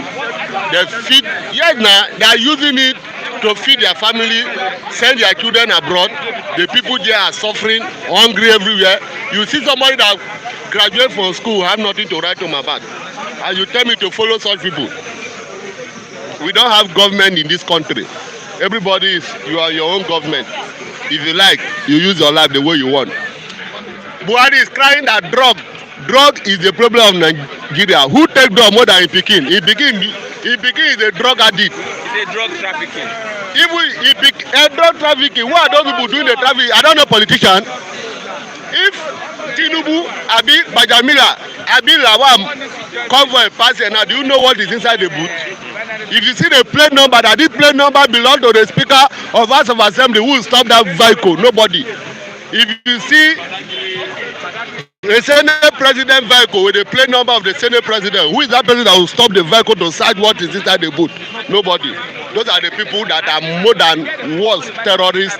They feed, yes, now they are using it to feed their family, send their children abroad. The people there are suffering, hungry everywhere. You see somebody that graduate from school have nothing to write home about, and you tell me to follow such people. We don't have government in this country. Everybody is, you are your own government. If you like, you use your life the way you want. Buhari is crying that drug is the problem of Nigeria. Who take drug more than Ipikin? Ipikin is a drug addict. It's a drug trafficking. Even drug trafficking, who are those people doing the trafficking? I don't know, politician. If Tinubu, Abi, Bajamila, Abi Lawam convoy pass now, do you know what is inside the boot? If you see the plate number, that this plate number belongs to the Speaker of House of Assembly, who will stop that vehicle? Nobody. If you see the Senate President vehicle with the plate number of the Senate President, who is that person that will stop the vehicle to search what is inside the boot? Nobody. Those are the people that are more than worse terrorist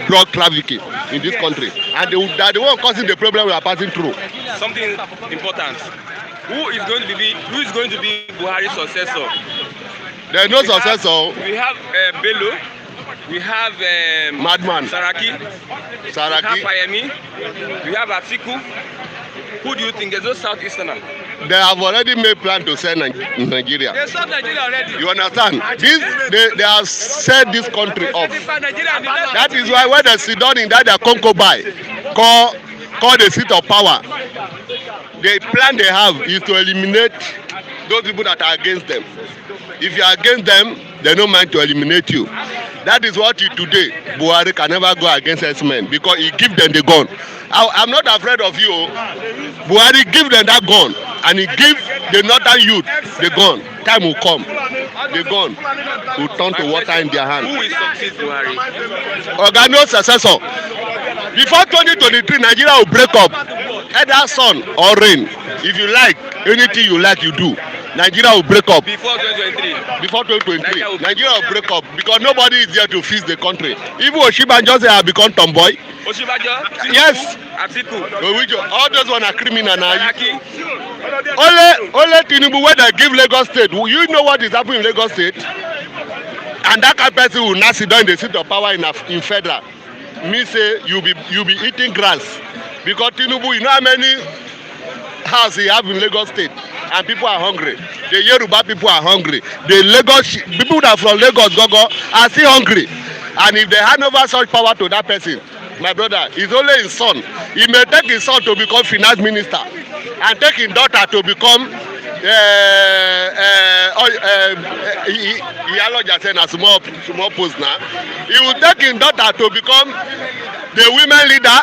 drug trafficking in this country, and they are the one causing the problem we are passing through. Something important. Who is going to be Buhari's successor? There is no successor. We have Bello. We have Madman. Saraki. We have Payemi. We have Atiku. Who do you think is those Southeasterner? they have already made plan to sell Nigeria. They sold Nigeria already. You understand? They have set this country off. That is why when they sit down in that their concubine call the seat of power, the plan they have is to eliminate those people that are against them. If you are against them, they don't mind to eliminate you. That is what today Buhari can never go against S-men because he give them the gun. I'm not afraid of you. Buhari give them that gun and he give the northern youth the gun. Time will come. The gun will turn to water in their hand. Who will succeed Buhari? Oga, no successor. Before 2023, Nigeria will break up. Either sun or rain. If you like, anything you like, you do. Nigeria will break up. Before 2023. Before 2023, Nigeria will break up because nobody is there to fix the country. Even Oshibanjo have become tomboy. Oshibanjo? Yes. Atiku. All those one are criminal now. Only Tinubu when they give Lagos State. You know what is happening in Lagos State? And that kind of person will not sit down in the seat of power in federal. Me say you be eating grass because Tinubu, you know how many houses he have in Lagos State, and people are hungry. The Yoruba people are hungry. The Lagos people that are from Lagos Gogo are still hungry. And if they hand over such power to that person, my brother, it's only his son. He may take his son to become finance minister and take his daughter to become small post now. He will take his daughter to become the women leader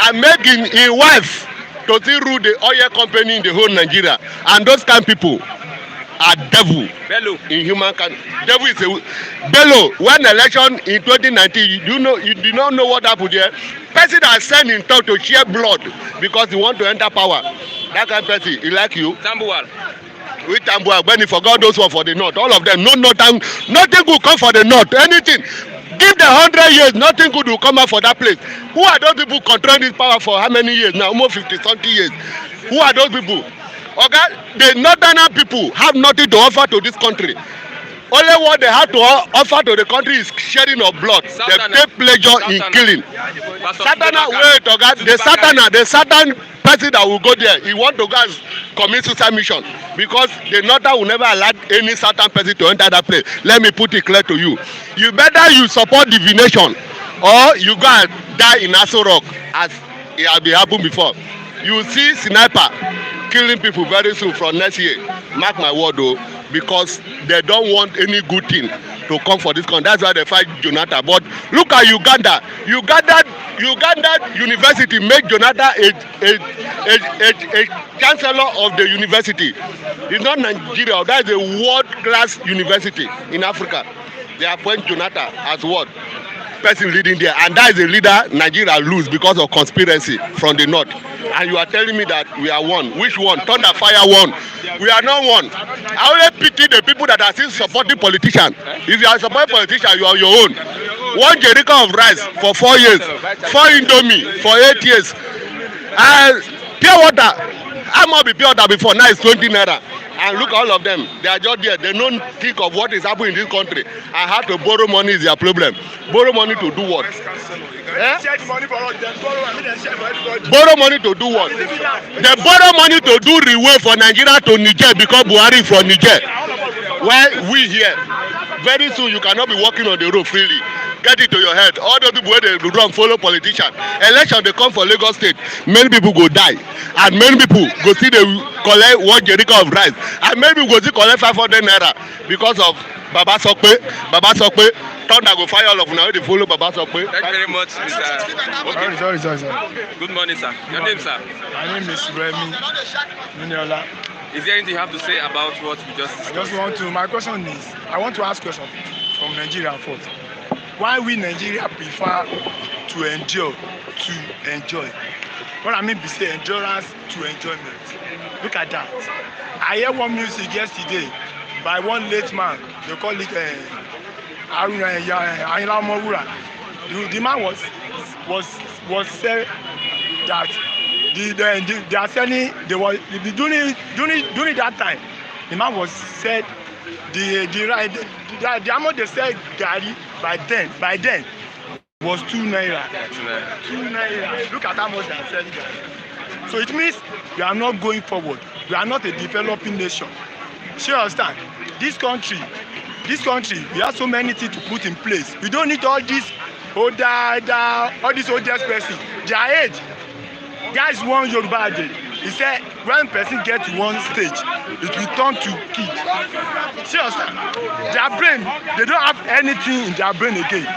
and make his wife to still rule the oil company in the whole Nigeria. And those kind of people are devil Bello. in human kind. Devil is a Bello. When election in 2019, you do not know what happened there. Person that sent him talk to share blood because he want to enter power. That kind of person, he like you. Tambuwal. With Tambuwal, when he forgot those one for the north, all of them, nothing will come for the north. Anything. Give them 100 years, nothing good will come out for that place. Who are those people controlling this power for how many years now? Almost 50-something years. Who are those people? Okay, the northern people have nothing to offer to this country. Only what they have to offer to the country is shedding of blood. They take pleasure in killing. Satana, wait, okay, the Satan person that will go there, he want to go and commit suicide mission because the northern will never allow any Satan person to enter that place. Let me put it clear to you. You better you support divination or you go and die in Aso Rock as it has been happened before. You see sniper killing people very soon from next year. Mark my word though, because they don't want any good thing to come for this country. That's why they fight Jonathan. But look at Uganda. Uganda University made Jonathan a chancellor of the university. It's not Nigeria. That is a world-class university in Africa. They appoint Jonathan as what? Person leading there, and that is a leader Nigeria lose because of conspiracy from the north. And you are telling me that we are one. Which one? Thunder Fire one. We are not one. I only pity the people that are still supporting politicians. If you are supporting politicians, you are on your own. One jericho of rice for 4 years, 4 Indomie for 8 years, and pure water. I must be pure water before now it's 20 naira. And look, all of them, they are just there. They don't think of what is happening in this country. And how to borrow money is their problem. Borrow money to do what? Borrow money to do what? They borrow money to do railway for Nigeria to Niger because Buhari is from Niger. While we here, very soon you cannot be walking on the road freely. Get it to your head. All those people where they run follow politicians. Election they come for Lagos State. Many people go die, and many people go see they collect 1 jericho of rice, and many people go see collect 500 naira because of Baba Sokpe. Thunder go fire all of now. They follow Baba Sokpe. Thank you very much, Mr. Okay. Sorry. Good morning, sir. Your name, sir? My name is Remy Miniola. Is there anything you have to say about what we just discussed? My question is, I want to ask a question from Nigeria first. Why we Nigeria prefer to endure to enjoy? What I mean by say endurance to enjoyment. Look at that. I heard one music yesterday by one late man. They call it Ayinla Omowura. The man was said that they are selling. They were during that time. The man was said the amount they sell garri by then was 2 naira. 2 naira. Look at how much they are selling garri. So it means we are not going forward. We are not a developing nation. So you understand? This country, we have so many things to put in place. We don't need all this all these oldest person. Their age. Guys, one Yoruba day. He said when person get to one stage, it will turn to kid. Seriously, their brain, they don't have anything in their brain again.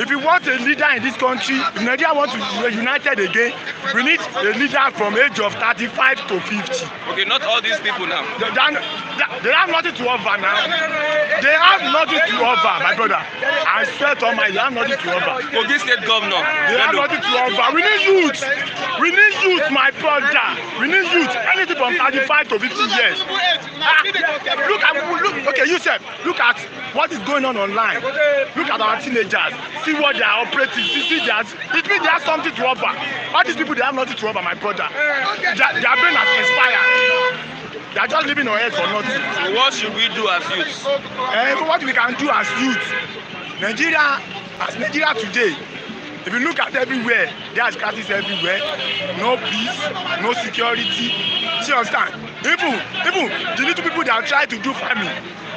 If you want a leader in this country, if Nigeria wants to be united again, we need a leader from age of 35 to 50. Okay, not all these people now. They have nothing to offer now. They have nothing to offer, my brother. I swear to my, they have nothing to offer. Kogi State Governor. They have nothing to offer. We need youth. We need youth, my brother. We need youth. Anything from 35 to 50 years. Okay, you said, look at what is going on online. Look at our teenagers. See what they are operating. See that. It means they have something to offer. All these people, they have nothing to offer, my brother. Their brain has expired. They are just living on earth for nothing. So what should we do as youth? What we can do as youth, Nigeria today, if you look at everywhere, there is crisis everywhere. No peace, no security. See, understand? Even the little people that try to do farming,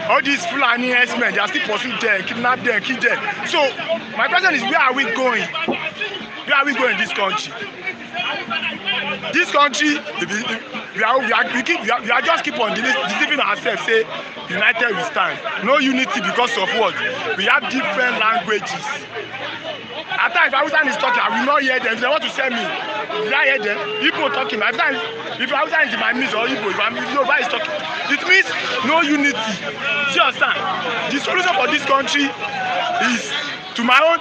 all these Fulani herdsmen, they are still pursuing them, kidnap them, kill them. So my question is, where are we going? Where are we going in this country? This country, we are just keep on deceiving ourselves. Say united we stand. No unity because of what? We have different languages. At times, if Hausa is talking, I will not hear them. If they want to send me, will I hear them? Igbo talking. At times, if Hausa is in my midst or Igbo, if Yoruba is talking, it means no unity. See, understand? The solution for this country is, to my own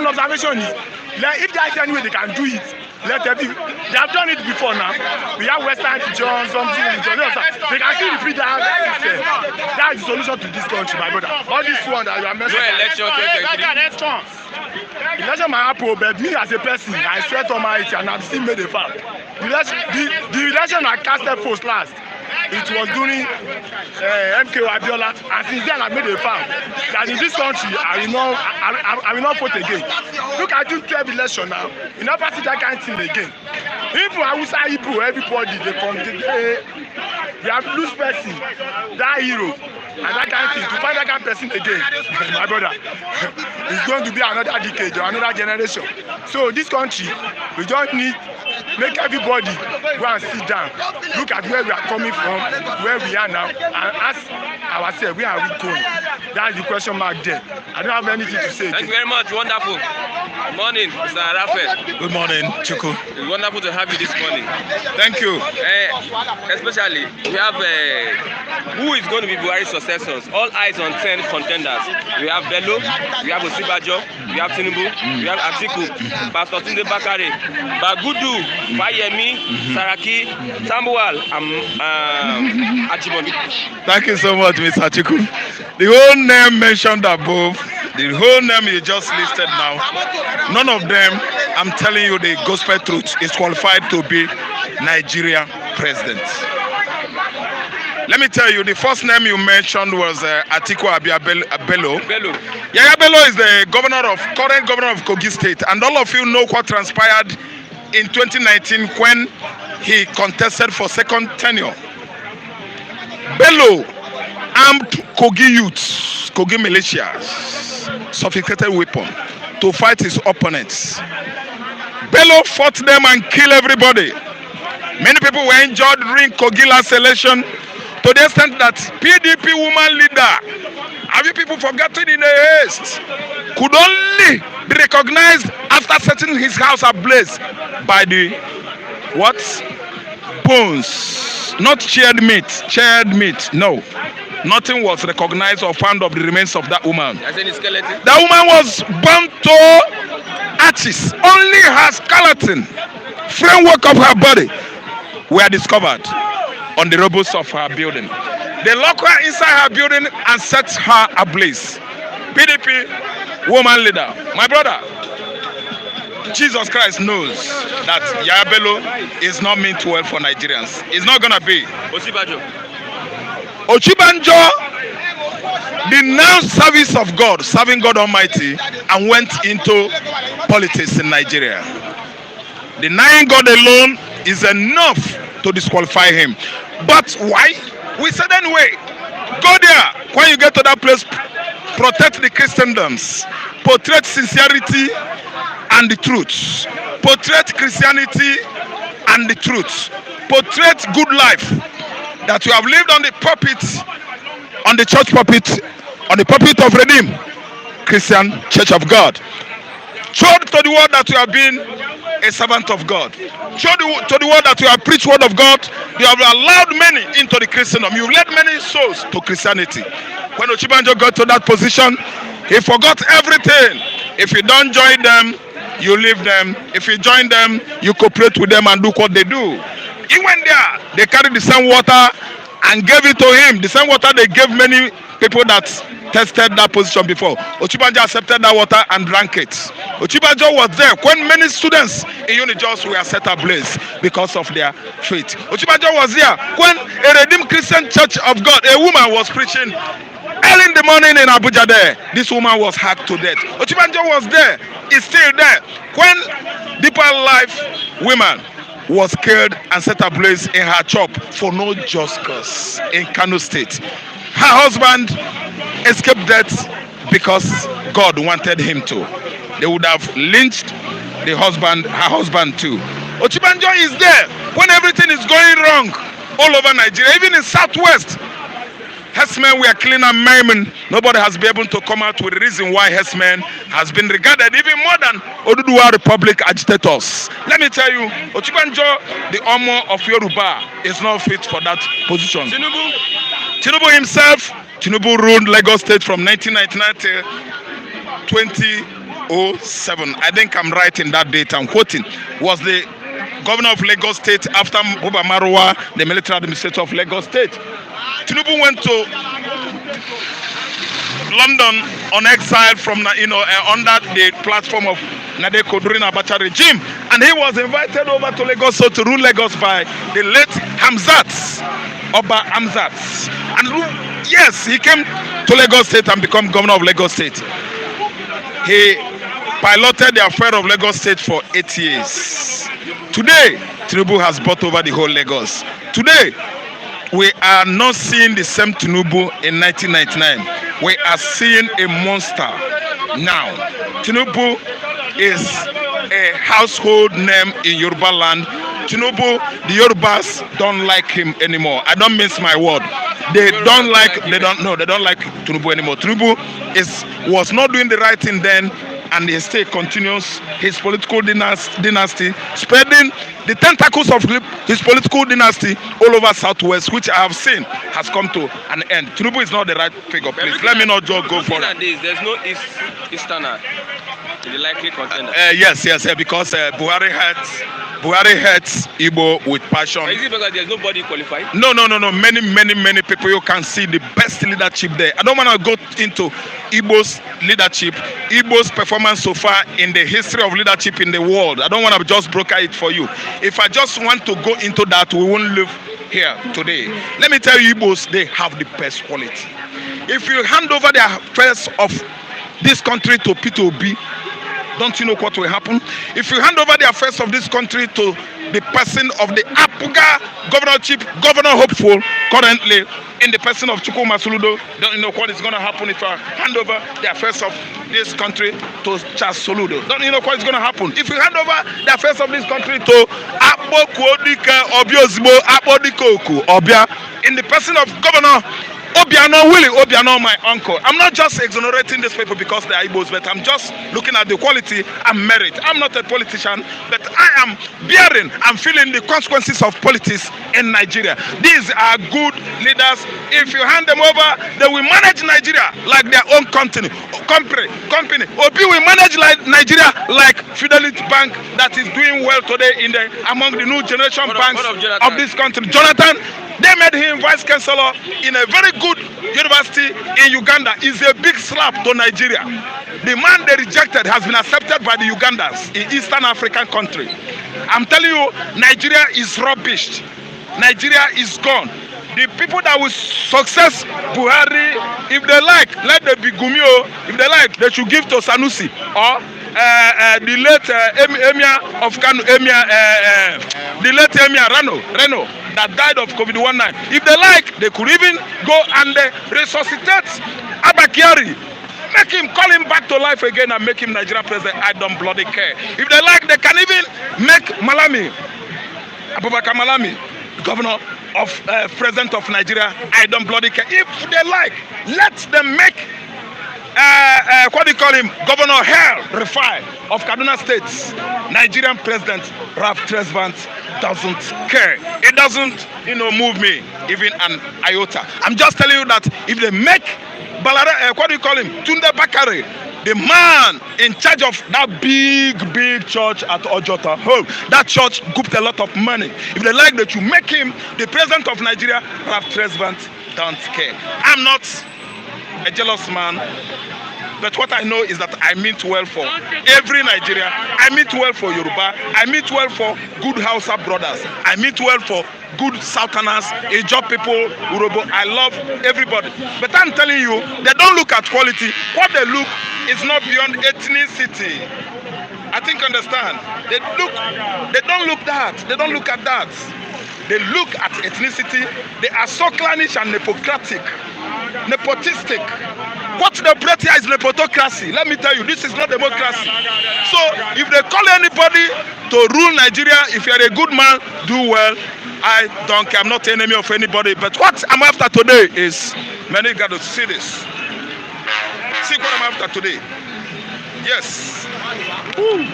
observation, is if there is any way they can do it. They have done it before now. We have Western region, something region. They can still repeat that system. That is the solution to this country, my brother. All this one that you are mentioning. No election 2023. Election might happen, but me as a person, I swear to my and I've still made a fact. The election I casted first last. It was during MK Abiola, and since then I made a vow that in this country I will not vote again. Look at you 12 election now, you never see that kind of thing again. People Hausa, Igbo, everybody they have lose person, that hero, and that kind of thing. To find that kind of person again, my brother, it's going to be another decade or another generation. So this country, we don't need make everybody go and sit down, look at where we are coming from, where we are now, and ask ourselves, where are we going? That's the question mark there. I don't have anything to say. Thank you very much. Wonderful. Good morning, Mr. Raphael. Good morning, Chuku. It's wonderful to have you this morning. Thank you. Especially, we have who is going to be Buhari's successors. All eyes on 10 contenders. We have Bello, we have Osibajo, we have Tinubu, we have Atiku, Pastor Tunde Bakare, Bagudu, Fayemi, Saraki, Tambuwal, and Ajimobi. Thank you so much, Mr. Chuku. The whole name mentioned above, the whole name you just listed now, none of them, I'm telling you the gospel truth, is qualified to be Nigerian president. Let me tell you, the first name you mentioned was Atiku Bello. Yaya Bello is the current governor of Kogi State, and all of you know what transpired in 2019 when he contested for second tenure. Bello armed Kogi youths, Kogi militias, sophisticated weapon to fight his opponents. Bello fought them and killed everybody. Many people were injured during Kogi last election, to the extent that PDP woman leader, have you people forgotten in a haste, could only be recognized after setting his house ablaze by the what? Bones, not charred meat, no. Nothing was recognized or found of the remains of that woman. As any skeleton? That woman was burnt to ashes. Only her skeleton, framework of her body, were discovered on the rubbles of her building. They locked her inside her building and set her ablaze. PDP woman leader, my brother, Jesus Christ knows that Yaya Bello is not meant well for Nigerians. It's not gonna be. Ochibanjo denounced service of God, serving God Almighty, and went into politics in Nigeria. Denying God alone is enough to disqualify him. But why? We said anyway, go there. When you get to that place, protect the Christendoms, portray sincerity and the truth, portray Christianity and the truth, portray good life that you have lived on the pulpit, on the church pulpit, on the pulpit of Redeem Christian Church of God. Show to the world that you have been a servant of God. Show to the world that you have preached word of God. You have allowed many into the Christendom. You've led many souls to Christianity. When Ochibanjo got to that position, he forgot everything. If you don't join them, you leave them. If you join them, you cooperate with them and do what they do. He went there. They carried the same water and gave it to him. The same water they gave many people that tested that position before. Ochibanjo accepted that water and drank it. Ochibanjo was there when many students in Unijos were set ablaze because of their faith. Ochibanjo was there when a Redeemed Christian Church of God, a woman was preaching early in the morning in Abuja there. This woman was hacked to death. Ochibanjo was there. He's still there. When Deeper Life women was killed and set ablaze in her shop for no just cause in Kano State. Her husband escaped death because God wanted him to. They would have lynched the husband, her husband too. Ochibanjo is there when everything is going wrong all over Nigeria, even in Southwest. Herdsmen were killing and maiming. Nobody has been able to come out with the reason why herdsmen has been regarded even more than Oduduwa Republic agitators. Let me tell you, Ochibanjo, the Omo of Yoruba, is not fit for that position. Tinubu himself, Tinubu ruled Lagos State from 1999 to 2007. I think I'm right in that date. I'm quoting. Was the governor of Lagos State after Buba Marwa, the military administrator of Lagos State. Tinubu went to London on exile from under the platform of Nadeko during Abacha regime, and he was invited over to Lagos to rule Lagos by the late Hamzat, Oba Hamzat. And yes, he came to Lagos State and became governor of Lagos State. He piloted the affair of Lagos State for 8 years. Today, Tinubu has brought over the whole Lagos. Today, we are not seeing the same Tinubu in 1999. We are seeing a monster now. Tinubu is a household name in Yoruba land. Tinubu, the Yorubas don't like him anymore. I don't mince my word. They don't like Tinubu anymore. Tinubu was not doing the right thing then, and he still continues his political dynasty, spreading the tentacles of his political dynasty all over Southwest, which I have seen has come to an end. Tinubu is not the right figure, please. Let me not just go for it. There's no Easterner in the likely contender. Yes, because Buhari hates Igbo with passion. Is it because there's nobody qualified? No. Many people. You can see the best leadership there. I don't want to go into Igbo's leadership, Igbo's performance so far in the history of leadership in the world. I don't want to just broker it for you. If I just want to go into that, we won't live here today. Let me tell you, Igbos, they have the best quality. If you hand over the affairs of this country to P2B, don't you know what will happen? If you hand over the affairs of this country to the person of the Apuga governorship, Governor Hopeful, currently in the person of Chukwuma Soludo, don't you know what is going to happen if I hand over the affairs of this country to Charles Soludo? Don't you know what is going to happen? If you hand over the affairs of this country to Akpokuodika Obiozbo Akpodikoku Obia, in the person of Governor Obiano, Willie Obiano, my uncle. I'm not just exonerating these people because they are Igbos, but I'm just looking at the quality and merit. I'm not a politician, but I am bearing and feeling the consequences of politics in Nigeria. These are good leaders. If you hand them over, they will manage Nigeria like their own company. Obi will manage like Nigeria like Fidelity Bank that is doing well today among the new generation banks of this country. Jonathan, they made him vice chancellor in a very good university in Uganda. Is a big slap to Nigeria. The man they rejected has been accepted by the Ugandans in Eastern African country. I'm telling you, Nigeria is rubbish. Nigeria is gone. The people that will success Buhari, if they like, let them be Gumio. If they like, they should give to Sanusi or the late Emir of Kano, the late Emir Reno, that died of COVID-19. If they like, they could even go and resuscitate Abakari. Make him, call him back to life again and make him Nigerian president. I don't bloody care. If they like, they can even make Abubakar Malami, governor of president of Nigeria. I don't bloody care. If they like, let them make what do you call him? Governor Hell Refineries of Kaduna State. Nigerian president Ralph Tresvant doesn't care. It doesn't, move me even an iota. I'm just telling you that if they make what do you call him? Tunde Bakare, the man in charge of that big church at Ojota Home. That church cooped a lot of money. If they like that, you make him the president of Nigeria, Ralph Tresvant don't care. I'm not a jealous man, but what I know is that I mean well for every Nigeria. I mean well for Yoruba. I mean well for good Hausa brothers. I mean well for good Southerners, Ijaw people, Urobo. I love everybody. But I'm telling you, they don't look at quality. What they look is not beyond ethnicity. I think understand. They don't look that. They don't look at that. They look at ethnicity. They are so clannish and nepotistic. What they operate here is nepotocracy. Let me tell you, this is not democracy. So if they call anybody to rule Nigeria, if you're a good man, do well. I don't care. I'm not an enemy of anybody. But what I'm after today is, many got to see this. See what I'm after today. Yes. Ooh.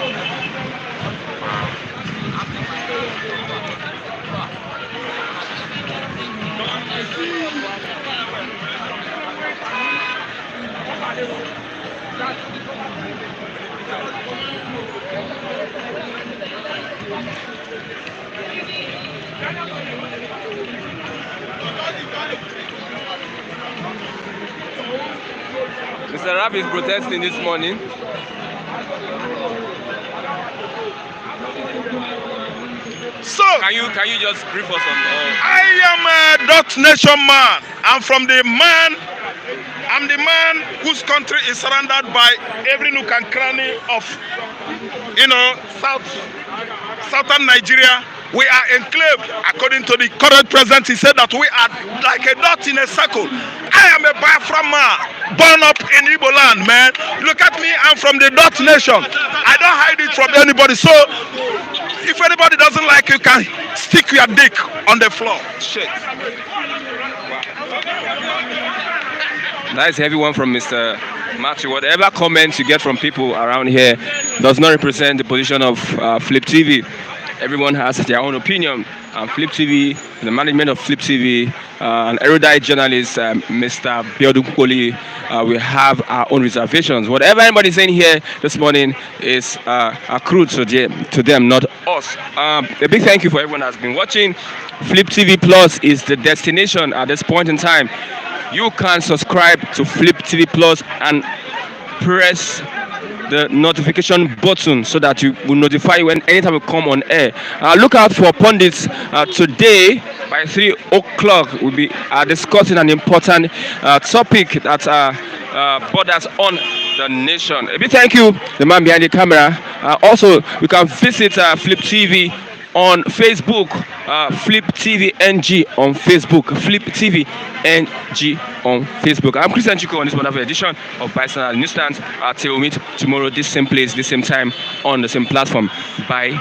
Mr. Rap is protesting this morning. So can you just brief us on I am a Dot Nation man. I'm the man whose country is surrounded by every nook and cranny of southern Nigeria. We are enclaved. According to the current president, he said that we are like a dot in a circle. I am a Biafra man, born up in Igbo land, man. Look at me, I'm from the Dot Nation. I don't hide it from anybody. So if anybody doesn't like you, can stick your dick on the floor. Shit. That is heavy one from Mr. Matthew. Whatever comments you get from people around here does not represent the position of Flip TV. Everyone has their own opinion. Flip TV, the management of Flip TV, an erudite journalist, Mr. Biodun Kukoli, we have our own reservations. Whatever anybody is saying here this morning is accrued to them, not us. A big thank you for everyone that's been watching. Flip TV Plus is the destination at this point in time. You can subscribe to Flip TV Plus and press the notification button so that you will notify you when anytime we come on air. Look out for pundits today by 3 o'clock. We'll be discussing an important topic that borders on the nation. A big thank you, the man behind the camera. Also, you can visit Flip TV on Facebook, Flip TV NG on Facebook, Flip TV NG on Facebook. I'm Christian Chuko on this wonderful edition of Bicentennial Newsstand. Till we meet tomorrow, this same place, this same time, on the same platform. Bye.